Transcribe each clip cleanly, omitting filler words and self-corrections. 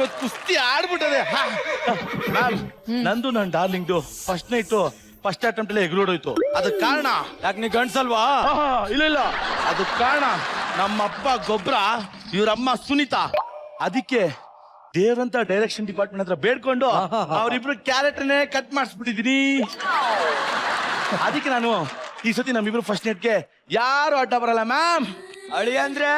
ಇವತ್ತು ಕುಸ್ತಿ ಆಡ್ಬಿಟ್ಟದೆ. ಮ್ಯಾಮ್, ನಂದು ನನ್ನ ಡಾರ್ಲಿಂಗ್ದು ಫಸ್ಟ್ ನೈಟು ಫಸ್ಟ್ ಅಟೆಂಪ್ಟ್ ಅಲ್ಲಿ ಎಗ್ರೋಡೋಯ್ತು. ಅದಕ್ಕೆ ಕಾರಣ ಯಾಕೆ ನೀ ಗಂಡ್ಸಲ್ವಾ? ಇಲ್ಲ ಇಲ್ಲ, ಅದಕ್ಕೆ ಕಾರಣ ನಮ್ಮಪ್ಪ ಗೊಬ್ಬರ, ಇವ್ರಮ್ಮ ಸುನೀತಾ. ಅದಕ್ಕೆ ದೇವ್ರಂತ ಡೈರೆಕ್ಷನ್ ಡಿಪಾರ್ಟ್ಮೆಂಟ್ ಹತ್ರ ಬೇಡ್ಕೊಂಡು ಅವ್ರಿಬ್ರು ಕ್ಯಾರೆಕ್ಟರ್ನೇ ಕಟ್ ಮಾಡಿಸ್ಬಿಟ್ಟಿದೀನಿ. ಅದಕ್ಕೆ ನಾನು ಈ ಸತಿ ನಮ್ಮಿಬ್ರು ಫಸ್ಟ್ ನೈಟ್ಗೆ ಯಾರು ಅಡ್ಡ ಬರಲ್ಲ ಮ್ಯಾಮ್. ಅಳಿ ಅಂದ್ರೆ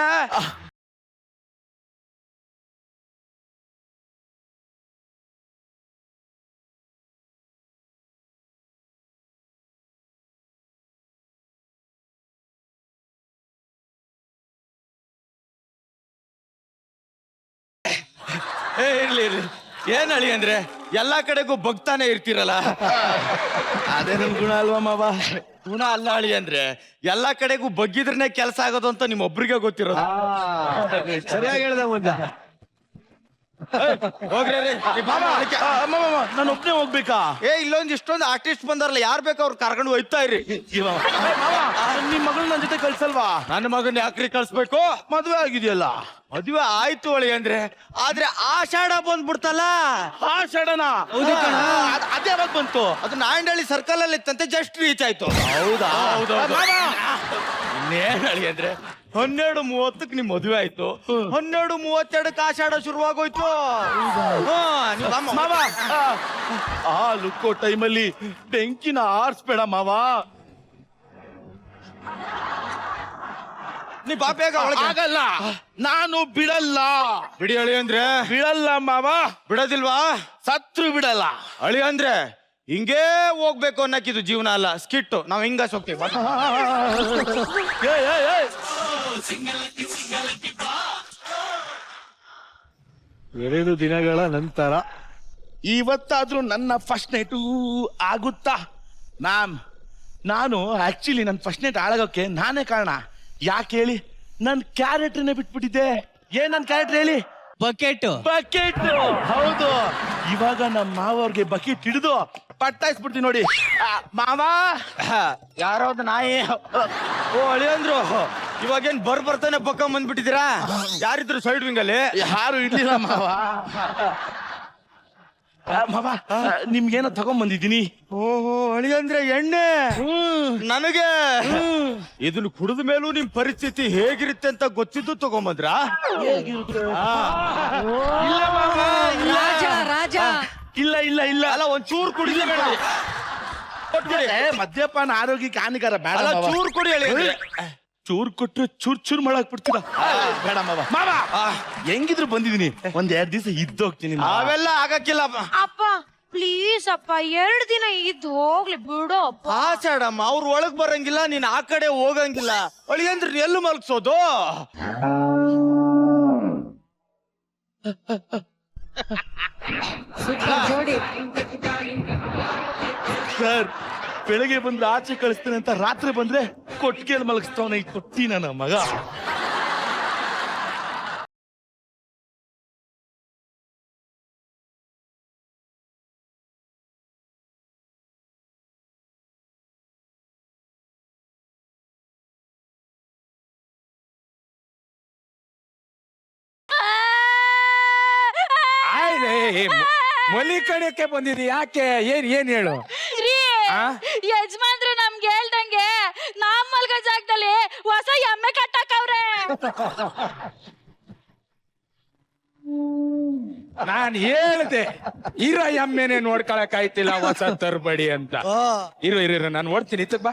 ಇರ್ಲಿ ಇರ್ಲಿ. ಏನ್ ಅಳಿ ಅಂದ್ರೆ ಎಲ್ಲಾ ಕಡೆಗೂ ಬಗ್ತಾನೆ ಇರ್ತೀರಲ್ಲ. ಅದೇ ನನ್ ಗುಣ ಅಲ್ವಾ ಮಾವ? ಗುಣ ಅಲ್ಲ ಅಳಿ ಅಂದ್ರೆ, ಎಲ್ಲಾ ಕಡೆಗೂ ಬಗ್ಗಿದ್ರನೆ ಕೆಲಸ ಆಗೋದು ಅಂತ ನಿಮ್ ಒಬ್ರಿಗೆ ಗೊತ್ತಿರೋದು. ಸರಿಯಾಗಿ ಹೇಳ್ದ ಮುಂದೆ. ಹೋಗ್ರಿ ನಾನು ಒಬ್ಬನೇ ಹೋಗ್ಬೇಕಾ? ಇಲ್ಲೊಂದ್ ಇಷ್ಟೊಂದು ಆರ್ಟಿಸ್ಟ್ ಬಂದಾರಲ್ಲ, ಯಾರ್ ಬೇಕು ಅವ್ರು ಕರ್ಕೊಂಡು ಹೋಯ್ತಾ ಇರಿ. ನಿಮ್ ಮಗಳು ನನ್ನ ಜೊತೆ ಕಳ್ಸಲ್ವಾ? ನನ್ನ ಮಗನ್ ಯಾಕ್ರಿ ಕಳ್ಸ್ಬೇಕು? ಮದ್ವೆ ಆಗಿದೆಯಲ್ಲ. ಮದುವೆ ಆಯ್ತು ಅಳಿ ಅಂದ್ರೆ, ಆದ್ರೆ ಆಷಾಢ ಬಂದ್ಬಿಡ್ತಲ್ಲ. ಆಷಾಢನ? ಅದೇ ಯಾವಾಗ ಬಂತು? ಅದು ನಾಯಂಡಹಳ್ಳಿ ಸರ್ಕಲ್ ಅಲ್ಲಿ ಇತ್ತಂತೆ, ಜಸ್ಟ್ ರೀಚ್ ಆಯ್ತು. ಹೌದಾ? ಇನ್ನೇನ್ ಅಳಿ ಅಂದ್ರೆ 12:30ಕ್ಕೆ ನಿಮ್ ಮದುವೆ ಆಯ್ತು, 12:32ಕ್ಕೆ ಆಷಾಢ ಶುರುವಾಗೋಯ್ತು. ಮಾವ, ಆ ಲುಕ್ಕೋ ಟೈಮಲ್ಲಿ ಬೆಂಕಿನ ಆರ್ಸ್ಬೇಡ ಮಾವ. ನೀ ಬಾಪೇಗ ಆಗಲ್ಲ, ನಾನು ಬಿಡಲ್ಲ. ಬಿಡಿ ಅಳಿ ಅಂದ್ರೆ. ಬಿಡಲ್ಲ ಮಾವ. ಬಿಡೋದಿಲ್ವಾ? ಸತ್ರು ಬಿಡಲ್ಲ. ಅಳಿ ಅಂದ್ರೆ ಹಿಂಗೇ ಹೋಗ್ಬೇಕು ಅನ್ನಕ್ಕಿದು ಜೀವನ ಅಲ್ಲ, ಸ್ಕಿಟ್ಟು. ನಾವ್ ಹಿಂಗ ಹೋಗ್ತೀವಿ. ಎರಡು ದಿನಗಳ ನಂತರ ಇವತ್ತಾದ್ರೂ ನನ್ನ ಫಸ್ಟ್ ನೈಟು ಆಗುತ್ತಾ? ಮ್ಯಾಮ್, ನಾನು ಆಕ್ಚುಲಿ ನನ್ನ ಫಸ್ಟ್ ನೈಟ್ ಹಾಳಾಗೋಕೆ ನಾನೇ ಕಾರಣ. ಯಾಕೆ ಹೇಳಿ? ನನ್ನ ಕ್ಯಾರೆಕ್ಟರ್ನೇ ಬಿಟ್ಬಿಟ್ಟಿದ್ದೆ. ಏನ್ ನನ್ನ ಕ್ಯಾರೆಕ್ಟರ್ ಹೇಳಿ? ಬಕೆಟ್. ಬಕೆಟ್, ಹೌದು. ಇವಾಗ ನಮ್ಮ ಮಾವವ್ರಿಗೆ ಬಕೆಟ್ ಹಿಡಿದು ಪಟ್ಟಾಯಿಸ್ಬಿಡ್ತೀನಿ ನೋಡಿ. ಮಾವ, ಯಾರೋ ಒಂದು ನಾಯಿ. ಓ ಅಳಿ ಅಂದ್ರು, ಇವಾಗೇನ್ ಬರ್ತಾನೆ ಪಕ್ಕ ಬಂದ್ಬಿಟ್ಟಿದ್ದೀರಾ? ಯಾರಿದ್ರು ಸೈಡ್ ವಿಂಗ್ ಅಲ್ಲಿ? ಯಾರು ಇರ್ಲಿಲ್ಲ ಮಾವ. ಮಾವ, ನಿಮ್ಗೇನೋ ತಗೊಂಡ್ಬಂದಿದ್ದೀನಿ. ಓಹೋ, ಅಳಿ ಅಂದ್ರೆ ಎಣ್ಣೆ. ನನಗೆ ಇದನ್ನು ಕುಡಿದ ಮೇಲೂ ನಿಮ್ ಪರಿಸ್ಥಿತಿ ಹೇಗಿರುತ್ತೆ ಅಂತ ಗೊತ್ತಿದ್ದು ತಗೊಂಬಂದ್ರ? ಇಲ್ಲ ಮಾವ, ರಾಜ ರಾಜ. ಇಲ್ಲ ಇಲ್ಲ ಇಲ್ಲ. ಅಲ್ಲ, ಒಂಚೂರು ಕುಡಿದ ಬೇಡ. ಮದ್ಯಪಾನ ಆರೋಗ್ಯಕ್ಕೆ ಹಾನಿಕರ. ಬೇಡ, ಚೂರು ಕುಡಿ ಅಳಿ. ಚೂರ್ ಕೊಟ್ರೆ ಚೂರ್ ಮಾಡಕ್ ಬಿಡ್ತೀರ? ಬೇಡ ಮಾವ. ಮಾವ, ಹೆಂಗಿದ್ರು ಬಂದಿದ್ದೀನಿ, ಒಂದ್ 2 ದಿವಸ ಇದ್ದೋಗ್ತೀನಿ. ಅವೆಲ್ಲ ಆಗಕ್ಕಿಲ್ಲ. ಅಪ್ಪ ಪ್ಲೀಸ್ ಅಪ್ಪ, 2 ದಿನ ಇದ್ದು ಹೋಗ್ಲಿ ಬಿಡು ಅಪ್ಪ. ಆಚಾಡಮ್ಮ, ಅವ್ರು ಒಳಗ್ ಬರಂಗಿಲ್ಲ, ನೀನ್ ಆ ಕಡೆ ಹೋಗಂಗಿಲ್ಲ. ಅಳಿ ಅಂದ್ರೆ ಎಲ್ಲೂ ಮಲ್ಗ್ಸೋದು? ಸರ್, ಬೆಳಗ್ಗೆ ಬಂದ್ರೆ ಆಚೆ ಕಳಿಸ್ತೇನೆ ಅಂತ ರಾತ್ರಿ ಬಂದ್ರೆ ಕೊಟ್ಟಿಗೆಯಲ್ಲಿ ಮಲಗಿಸ್ತವನ ಈ ಕೊಟ್ಟಿ ನನ್ನ ಮಗ. ಮಲಿಕಣಕ್ಕೆ ಬಂದಿದಿ ಯಾಕೆ? ಏನ್ ಹೇಳು. ಯಜಮಾನ್ರು ನಮ್ಗೆ ಹೇಳ್ದಂಗೆ ನಾಮ್ ಮಲ್ಗೋ ಜಾಗದಲ್ಲಿ ಹೊಸ ಎಮ್ಮೆ ಕಟ್ಟಕವ್ರೆ. ನಾನ್ ಹೇಳ್ದೆ ಇರೋ ಎಮ್ಮೆನೆ ನೋಡ್ಕೊಳಕ್ ಆಯ್ತಿಲ್ಲ, ಹೊಸ ತರ್ಬಡಿ ಅಂತ. ಇರು ನಾನು ಓಡ್ತೀನಿ. ಇತ್ತ ಬಾ.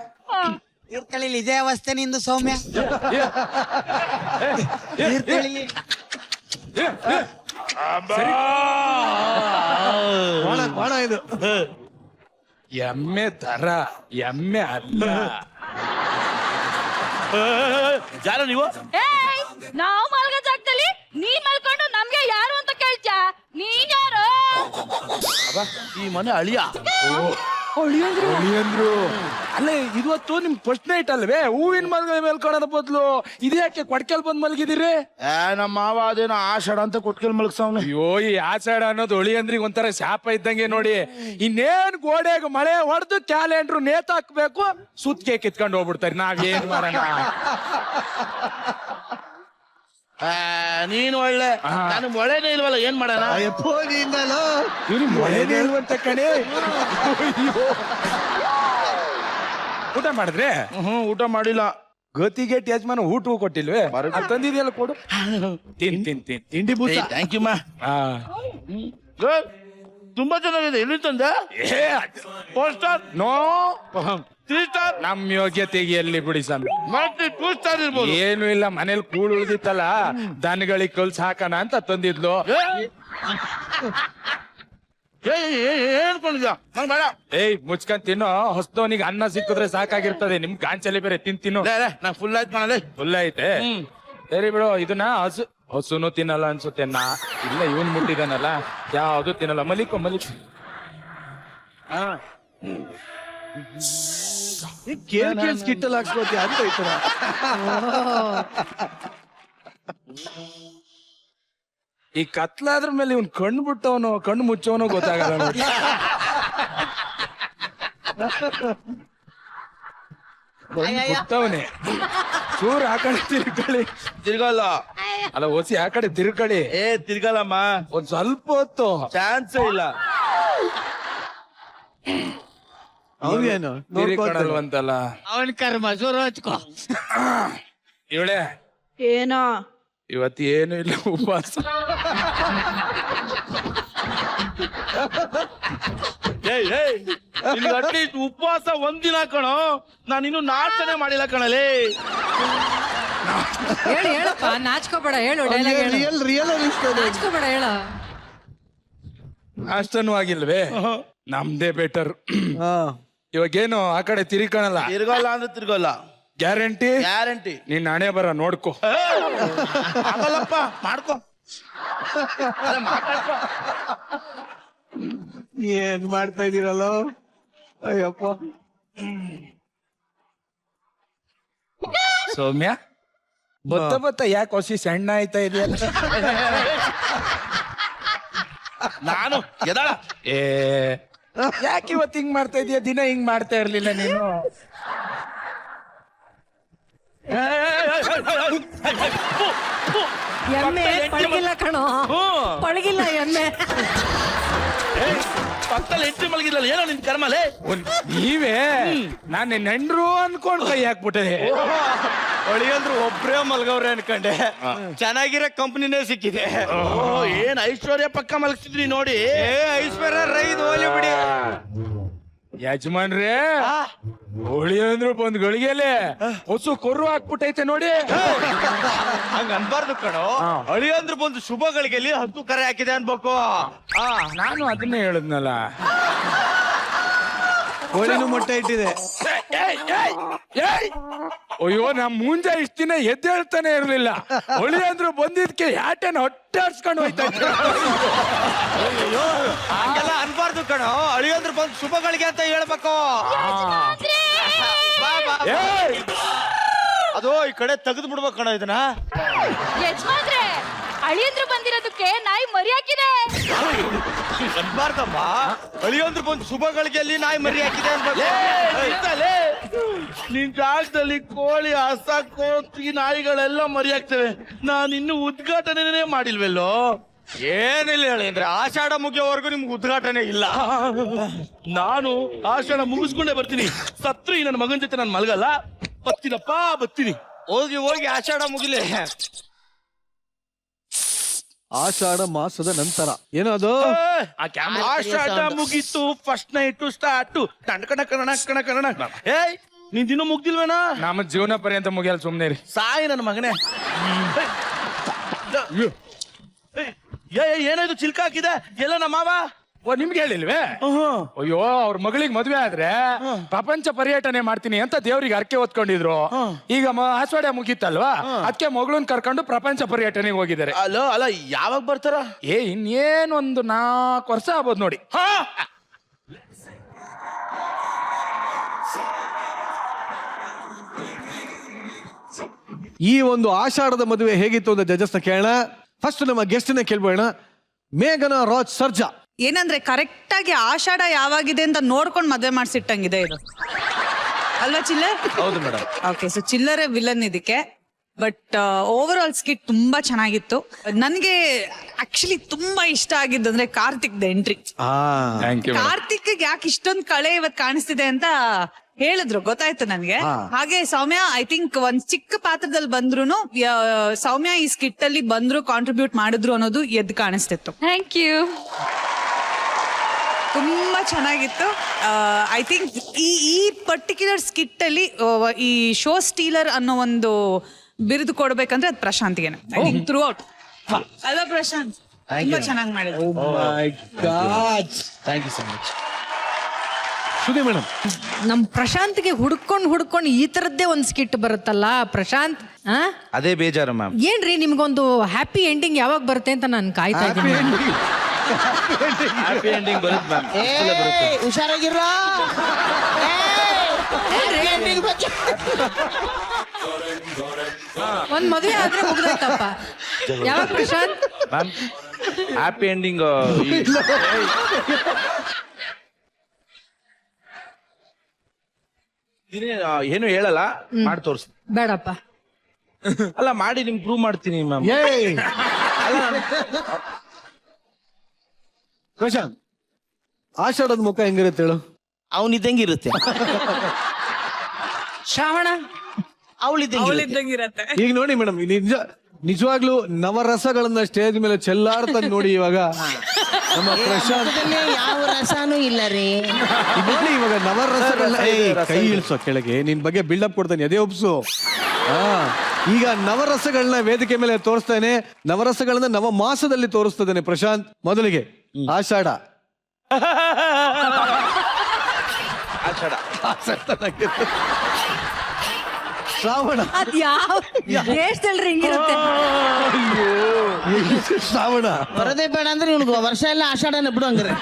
ತೀರ್ಥಹಳ್ಳಿ ಇದೇ ಅವಸ್ಥೆ ನಿಂದು ಸೌಮ್ಯ. ತೀರ್ಥಹಳ್ಳಿ ಬಾಣ ಇದು. ಎಮ್ಮೆ ತರ ಎಮ್ಮೆ ಅಲ್ಲ. ಯಾರ ನೀವು? ನಾವು ಮಲ್ಗೋ ಜಾಗದಲ್ಲಿ ನೀನ್ ಮಲ್ಕೊಂಡು ನಮ್ಗೆ ಯಾರು ಅಂತ ಕೇಳ್ತ್ಯಾ? ನೀನ್ ಯಾರು? ಈ ಮನೆ ಅಳಿಯ. ಅಂದ್ರು ಅಲ್ಲೇ ಇವತ್ತು ನಿಮ್ ಫಸ್ಟ್ ನೈಟ್ ಅಲ್ವೇ? ಹೂವಿನ ಮೇಲ್ಕೊಳೋದ ಬದ್ಲು ಇದ್ಯಾಕೆ ಕೊಡ್ಕೆಲ್ ಬಂದ್ ಮಲ್ಗಿದಿರಿ? ನಮ್ಮ ಮಾವ ಅದೇನೋ ಆಷಾಢ ಅಂತ ಕೊಟ್ಕೆಲ್ ಮಲಗ್ಸವ್ನೆ. ಅಯ್ಯೋ, ಈ ಆಷಾಢ ಅನ್ನೋದು ಹೊಳಿ ಅಂದ್ರಿಗೆ ಒಂಥರ ಶಾಪ ಇದ್ದಂಗೆ ನೋಡಿ. ಇನ್ನೇನ್ ಗೋಡೆಗೆ ಮಳೆ ಹೊಡೆದು ಕ್ಯಾಲೆಂಡ್ರು ನೇತಾಕ್ಬೇಕು, ಸುತ್ಕೆ ಕಿತ್ಕೊಂಡು ಹೋಗ್ಬಿಡ್ತಾರೆ. ನಾವೇನ್ ಮಾಡೋಣ? ನೀನು ಒಳ್ಳೆ ನಾನು ಮೊಳೆನೇ ಇಲ್ವಲ್ಲ ಏನ್ ಮಾಡೋಣ ಇವ್ರು ಮೊಳೆನೇ ಇಲ್ವಂತ ಕಣೆ. ಅಯ್ಯೋ. ಊಟ ಮಾಡಿದ್ರೆ ಊಟ ಮಾಡಿಲ್ಲ. ಗತಿಗೆಟ್ ಯಜಮಾನ ಊಟವೂ ಕೊಟ್ಟಿಲ್ವೇ? ಅಲ್ಲಿ ತಂದಿದೆಯಲ್ಲ ಕೊಡು. ತಿನ್ ತಿನ್ ತಿನ್ ತಿಂಡಿ ಬೂಸ. ಥ್ಯಾಂಕ್ ಯು ಮಾ. ಆ. ತುಂಬಾ ಚೆನ್ನಾಗಿದೆ. ಎಲ್ಲಿ ತಂದೆ? ಏ, 4 ಸ್ಟಾರ್, ನೋ 3 ಸ್ಟಾರ್, ನಮ್ ಯೋಗ್ಯತೆಗೆ ಎಲ್ಲಿ ಬಿಡಿ ಸ್ವಾಮಿ. ಮತ್ತೆ 2 ಸ್ಟಾರ್ ಇರ್ಬೋದು. ಏನು ಇಲ್ಲ, ಮನೇಲಿ ಕೂಳು ಉಳ್ದಿತ್ತಲ್ಲ ದನಗಳಿಗೆ ಕಲ್ಸ್ ಹಾಕೋಣ ಅಂತ ತಂದಿದ್ಲು. ಹೇಳ್ಕೊಂಡಿದ್ಯಾ? ನಂಗ್ ಬೇಡ. ಏಯ್ ಮುಚ್ಕೊಂಡ್ ತಿನ್ನೋ, ಹೊಸದವನಿಗೆ ಅನ್ನ ಸಿಕ್ಕಿದ್ರೆ ಸಾಕಾಗಿರ್ತದೆ. ನಿಮ್ ಗಾಂಚಲಿ ಬೇರೆ ತಿನ್ನು. ನಂಗೆ ಫುಲ್ ಆಯ್ತು ಕಾಣಲೆ. ಫುಲ್ ಐತೆ. ಸರಿ ಬಿಡು, ಇದನ್ನ ಹಸುನು ತಿನ್ನಲ್ಲ ಅನ್ಸುತ್ತೆ. ಇಲ್ಲ ಇವನ್ ಮುಟ್ಟಿದಾನಲ್ಲ, ಯಾವ್ದು ತಿನ್ನಲ್ಲ. ಮಲಿಕೋ. ಕಿಟ್ಟಲ್ ಹಾಕ್ಸ್ಕೋತಿ ಅಂತ ಈ ತರ. ಈ ಕತ್ಲಾದ್ರ ಮೇಲೆ ಇವ್ನ್ ಕಣ್ಣು ಬಿಟ್ಟವನು ಕಣ್ಣು ಮುಚ್ಚವನು ಗೊತ್ತಾಗಲ್ಲ ನೋಡಿ. ಬಿಟ್ಟವನೆ ಚೂರ್ ಆ ಕಡೆ ತಿರ್ಕೊಳ್ಳಿ. ತಿರ್ಗಲ್ಲ. ಅಲ್ಲ ಹೊಸಿ ಆ ಕಡೆ ತಿರ್ಕೊಳ್ಳಿ. ತಿರ್ಗಲ್ಲಮ್ಮ. ಒಂದ್ ಸ್ವಲ್ಪ ಹೊತ್ತು ಚಾನ್ಸೇ ಇಲ್ಲ. ಅವನೇನು ತಿರ್ಕೊಳ್ಳಲ್ವಂತಲ್ಲ ಅವನ್ ಕರ್ಮ ಸುರು ಹಚ್ಕೋ. ಇವಳೆ ಏನೋ ಇವತ್ತು ಏನು ಇಲ್ಲ, ಉಪವಾಸ. ಅಟ್ಲೀಸ್ಟ್ ಉಪವಾಸ ಒಂದಿನ ಕಣೋ. ನಾನು ಇನ್ನು ನಾಷ್ಟನೇ ಮಾಡಿಲ್ಲ ಕಣಲೇ. ಹೇಳಪ್ಪ, ನಾಚ್ಕೋಬೇಡ, ಹೇಳು ಡೈಲಾಗ್ ಹೇಳು. ರಿಯಲ್ ಅನಿಸ್ತದೆ. ನಾಚ್ಕೋಬೇಡ, ಹೇಳ. ಅಷ್ಟನೂ ಆಗಿಲ್ವೇ? ನಮ್ದೇ ಬೆಟರ್. ಇವಾಗೇನು ಆ ಕಡೆ ತಿರ್ಕಣಲ್ಲ. ತಿರ್ಗಲ್ಲ ಅಂದ್ರೆ ತಿರ್ಗಲ್ಲ. ಗ್ಯಾರಂಟಿ? ಗ್ಯಾರಂಟಿ. ನೀನ್ ಹಣೆ ಬರ ನೋಡ್ಕೊ. ಆಗಲ್ಲಪ್ಪ, ಮಾಡ್ಕೊ. ಏನ್ ಮಾಡ್ತಾ ಇದೀರಲ್ಲ? ಅಯ್ಯಪ್ಪ. ಸೌಮ್ಯ, ಬತ್ತ ಯಾಕೆ ಹೊಸಿ ಸಣ್ಣ ಆಯ್ತಾ ಇದೆಯಲ್ಲ? ನಾನು ಎದಾಳ. ಯಾಕೆ ಇವತ್ತು ಹಿಂಗ್ ಮಾಡ್ತಾ ಇದೀಯ? ದಿನ ಹಿಂಗ್ ಮಾಡ್ತಾ ಇರ್ಲಿಲ್ಲ ನೀನು. ಎಮ್ಮೆ ಪಳಗಿಲ್ಲ ಕಣೋ, ಪಳಗಿಲ್ಲ ಎಮ್ಮೆ. ಪಕ್ಕದಲ್ಲಿ ಹೆಂಡತಿ ಮಲಗಿಲ್ಲ. ಏನೋ ನಿನ್ ಕರ್ಮಲೇ. ನೀವೇ ನಾನು ನಿನ್ನ ಹೆಂಡ್ರು ಅನ್ಕೊಂಡ್ ಕೈ ಹಾಕ್ಬಿಟ್ಟೆ. ಒಳಿಯಂದ್ರು ಒಬ್ರೇ ಮಲ್ಗವ್ರೆ ಅನ್ಕಂಡೆ. ಚೆನ್ನಾಗಿರೋ ಕಂಪ್ನಿನೇ ಸಿಕ್ಕಿದೆ. ಏನ್ ಐಶ್ವರ್ಯ ಪಕ್ಕ ಮಲಗಿಸಿದ್ರಿ ನೋಡಿ. ಐಶ್ವರ್ಯ ರೈದ್ ಹೋಲಿ ಬಿಡಿ. ಯಜಮಾನ್ರೇ, ಹೋಳಿ ಅಂದ್ರು ಬಂದ್ ಗಳಿಗೆಲೆ ಹೊಸು ಕೊರ್ರು ಹಾಕ್ಬಿಟ್ಟೈತೆ ನೋಡಿ. ಹಂಗ ಅನ್ಬಾರ್ದು ಕಣೋ. ಅಳಿಯಂದ್ರು ಬಂದು ಶುಭಗಳಿಗೆ ಹತ್ತು ಕರೆ ಹಾಕಿದೆ ಅನ್ಬೇಕು. ನಾನು ಅದನ್ನೇ ಹೇಳಿದ್ನಲ್ಲ. ಕೋಳಿನೂ ಮೊಟ್ಟೆ ಇಟ್ಟಿದೆ. ಅಯ್ಯೋ, ನಮ್ ಮುಂಜ ಇಷ್ಟ ದಿನ ಎದ್ದೇಳ್ತಾನೆ ಇರ್ಲಿಲ್ಲ. ಹೊಳಿ ಅಂದ್ರು ಬಂದಿದ್ಕೆ ಯಾಟೆನ ಹೊಟ್ಟೆ ಹರ್ಸ್ಕೊಂಡು ಹೋಯ್ತಾ. ಹಂಗೆಲ್ಲ ಅನ್ಬಾರ್ದು ಕಣೋ. ಅಳಿಯಂದ್ರು ಬಂದು ಶುಭಗಳಿಗೆ ಅಂತ ಹೇಳ್ಬೇಕು. ಅದು ಈ ಕಡೆ ತೆಗೆದು ಬಿಡ್ಬೇಕು ಕಣೋ ಇದನ್ನ. ಯಜಮಾನ್ರೆ, ಅಳಿಯಂದ್ರು ಬಂದಿರೋದಕ್ಕೆ ನಾಯಿ ಮರಿ ಹಾಕಿದೆ. ಅನ್ಬಾರ್ದಮ್ಮ. ಅಳಿಯಂದ್ರು ಬಂದು ಶುಭಗಳಿಗೆ ನಾಯಿ ಮರಿ ಹಾಕಿದೆ ಅನ್ಬೇಕು. ನಿನ್ ಜಾಗದಲ್ಲಿ ಕೋಳಿ, ಹಸ, ಕೋತಿ, ನಾಯಿಗಳೆಲ್ಲ ಮರಿ ಹಾಕ್ತವೆ. ನಾನು ಇನ್ನು ಉದ್ಘಾಟನೆ ಮಾಡಿಲ್ವೆಲ್ಲೋ. ಏನಿಲ್ಲ ಹೇಳಿ ಅಂದ್ರೆ ಆಷಾಢ ಮುಗಿಯೋವರೆಗೂ ನಿಮ್ಗೆ ಉದ್ಘಾಟನೆ ಇಲ್ಲ. ನಾನು ಆಷಾಢ ಮುಗಿಸ್ಕೊಂಡೇ ಬರ್ತೀನಿ. ಸತ್ರು ಈ ನನ್ನ ಮಗನ ಜೊತೆ ನಾನು ಮಲಗಲ್ಲ. ಬರ್ತೀನಪ್ಪ, ಬರ್ತೀನಿ. ಹೋಗಿ ಹೋಗಿ ಆಷಾಢ ಮುಗಿಲಿ. ಆಷಾಢ ಮಾಸದ ನಂತರ ಏನದು? ಆಷಾಢ ಮುಗೀತು, ಫಸ್ಟ್ ನೈಟ್ ಸ್ಟಾರ್ಟ್. ಕಣ ಕಣ ಕಣ ಕಣ. ಏಯ್, ನೀನ್ ದಿನ ಮುಗ್ದಿಲ್ವೇನಾ? ನಮ್ಮ ಜೀವನ ಪರ್ಯಂತ ಮುಗಿಯಲ್ಲ, ಸುಮ್ನೆ ರೀ. ಸಾಯಿ ನನ್ನ ಮಗನೇ. ಏನಾಯ್ತು? ಚಿಲ್ಕ ಹಾಕಿದೆ ಎಲ್ಲ ನಮ್ಮ ಮಾವ. ಓ, ನಿಮ್ಗೆ ಹೇಳಿಲ್ವೇ? ಅಯ್ಯೋ, ಅವ್ರ ಮಗಳಿಗೆ ಮದ್ವೆ ಆದ್ರೆ ಪ್ರಪಂಚ ಪರ್ಯಟನೆ ಮಾಡ್ತೀನಿ ಅಂತ ದೇವ್ರಿಗೆ ಅರ್ಕೆ ಹೊತ್ಕೊಂಡಿದ್ರು. ಈಗ ಆಷಾಢ ಮುಗೀತಲ್ವಾ, ಅದಕ್ಕೆ ಮಗಳನ್ ಕರ್ಕೊಂಡು ಪ್ರಪಂಚ ಪರ್ಯಟನೆಗೆ ಹೋಗಿದ್ದಾರೆ. ಅಲ್ಲ ಯಾವಾಗ ಬರ್ತಾರ? ಇನ್ನೇನೊಂದು 4 ವರ್ಷ ಆಗ್ಬೋದು ನೋಡಿ. ಈ ಒಂದು ಆಷಾಢದ ಮದುವೆ ಹೇಗಿತ್ತು ಅಂತ ಜಜಸ್ನ ಕೇಳೋಣ. ಫಸ್ಟ್ ನಮ್ಮ ಗೆಸ್ಟ್ನ ಕೇಳ್ಬೋಣ. ಮೇಘನಾ ರಾಜ್ ಸರ್ಜಾ. ಏನಂದ್ರೆ ಕರೆಕ್ಟ್ ಆಗಿ ಆಷಾಢ ಯಾವಾಗಿದೆ ಅಂತ ನೋಡ್ಕೊಂಡು ಮದ್ವೆ ಮಾಡ್ಸಿಟ್ಟಂಗಿದೆ ಇದು, ಅಲ್ವಾ ಚಿಲ್ಲರ್? ಹೌದು ಮೇಡಮ್. ಓಕೆ, ಸೊ ಚಿಲ್ಲರೇ ವಿಲನ್ ಇದಕ್ಕೆ. ಬಟ್ ಓವರ್ ಆಲ್ ಸ್ಕಿಟ್ ತುಂಬಾ ಚೆನ್ನಾಗಿತ್ತು. ನನಗೆ ಆಕ್ಚುಲಿ ತುಂಬಾ ಇಷ್ಟ ಆಗಿದ್ದು ಅಂದ್ರೆ Karthik entry. Thank you Karthik ಯಾಕೆ ಇಷ್ಟೊಂದು ಕಳೆ ಇವತ್ ಕಾಣಿಸ್ತಿದೆ ಅಂತ ಹೇಳಿದ್ರು, ಗೊತ್ತಾಯ್ತು ನನ್ಗೆ. ಹಾಗೆ ಸೌಮ್ಯ ಐ ಥಿಂಕ್ ಒಂದ್ ಚಿಕ್ಕ ಪಾತ್ರದಲ್ಲಿ ಬಂದ್ರು ಸೌಮ್ಯ ಈ ಸ್ಕಿಟ್ ಅಲ್ಲಿ ಬಂದ್ರು ಕಾಂಟ್ರಿಬ್ಯೂಟ್ ಮಾಡಿದ್ರು ಅನ್ನೋದು ಎದ್ದು ಕಾಣಿಸ್ತಿತ್ತು. Thank you. ತುಂಬಾ ಚೆನ್ನಾಗಿತ್ತು. ಐ ಥಿಂಕ್ ಈ ಪರ್ಟಿಕ್ಯುಲರ್ ಸ್ಕಿಟ್ ಅಲ್ಲಿ ಈ ಶೋ ಸ್ಟೀಲರ್ ಅನ್ನೋ ಒಂದು ಬಿರುದು ಕೊಡ್ಬೇಕಂದ್ರೆ ಅದು ಪ್ರಶಾಂತ್ಗೆ ಥ್ರೂ ಔಟ್. ಅಲ್ವಾ ಪ್ರಶಾಂತ್? ತುಂಬಾ ಚೆನ್ನಾಗಿ ಮಾಡಿದ್ರು. Thank you so much. Shruthi madam, ನಮ್ ಪ್ರಶಾಂತ್ಗೆ ಹುಡ್ಕೊಂಡ್ ಈ ತರದ್ದೇ ಒಂದ್ ಸ್ಕಿಟ್ ಬರುತ್ತಲ್ಲ ಪ್ರಶಾಂತ್. ಅದೇ ಬೇಜಾರು ಮ್ಯಾಮ್. ಏನ್ರಿ ನಿಮ್ಗೊಂದು ಹ್ಯಾಪಿ ಎಂಡಿಂಗ್ ಯಾವಾಗ ಬರುತ್ತೆ ಅಂತ ನಾನು ಕಾಯ್ತಾ ಇದ್ದೀನಿ. ಹ್ಯಾಪಿ ಎಂಡಿಂಗ್ ಬರುತ್ತೆ ಮ್ಯಾಮ್. ಹುಷಾರಾಗಿರ. ಒಂದ್ ಮದುವೆ ಆದ್ರೆ ಮುಗ್ದಾಯ್ತಪ್ಪ. ಯಾವಾಗ ಪ್ರಶಾಂತ್? ಮ್ಯಾಮ್ ಹ್ಯಾಪಿ ಎಂಡಿಂಗ್ ಏನು ಹೇಳಲ್ಲ, ಮಾಡಿ ತೋರಿಸ್ತೀನಿ. ಬೇಡಪ್ಪ. ಅಲ್ಲ ಮಾಡಿ ನಿಮ್ಗೆ ಪ್ರೂವ್ ಮಾಡ್ತೀನಿ ಮ್ಯಾಮ್. ಪ್ರಶಾಂತ್, ಆಷಾಢದ ಮುಖ ಹೆಂಗಿರುತ್ತೆ ಹೇಳು? ಅವನಿದ್ದಂಗಿರುತ್ತೆ. ಶ್ರಾವಣ ಅವಳಿದ್ದಂಗಿರತ್ತೆ. ಈಗ ನೋಡಿ ಮೇಡಮ್, ನಿಜವಾಗ್ಲೂ ನವರಸಗಳನ್ನ ಸ್ಟೇಜ್ ಮೇಲೆ ಚೆಲ್ಲಾಡ್ತಾ ನೋಡಿ ಇವಾಗ ನಮ್ಮ ಪ್ರಶಾಂತ್. ಯಾವ ರಸನೂ ಇಲ್ಲ ರೀ. ನೋಡಿ ಇವಾಗ ನವರಸಗಳನ್ನ ಕೈ ಇಳಿಸೋ ಕೆಳಗೆ ನಿನ್ ಬಗ್ಗೆ ಬಿಲ್ಡಪ್ ಕೊಡ್ತಾನೆ, ಅದೇ ಒಪ್ಸು. ಈಗ ನವರಸಗಳನ್ನ ವೇದಿಕೆ ಮೇಲೆ ತೋರಿಸ್ತಾನೆ. ನವರಸಗಳನ್ನ ನವ ಮಾಸದಲ್ಲಿ ತೋರಿಸ್ತಾನೆ ಪ್ರಶಾಂತ್. ಮೊದಲಿಗೆ ಆಷಾಢ. ಶ್ರಾವಣ. ಅದ್ ಯಾವ ದೇಶದಲ್ರಿ ಹಿಂಗಿರುತ್ತೆ? ಶ್ರಾವಣ ಬರೋದೇ ಬೇಡ ಅಂದ್ರೆ ಇವ್ನಿಗೆ ವರ್ಷ ಎಲ್ಲ ಆಷಾಢನ ಬಿಡು ಹಂಗಾರೆ.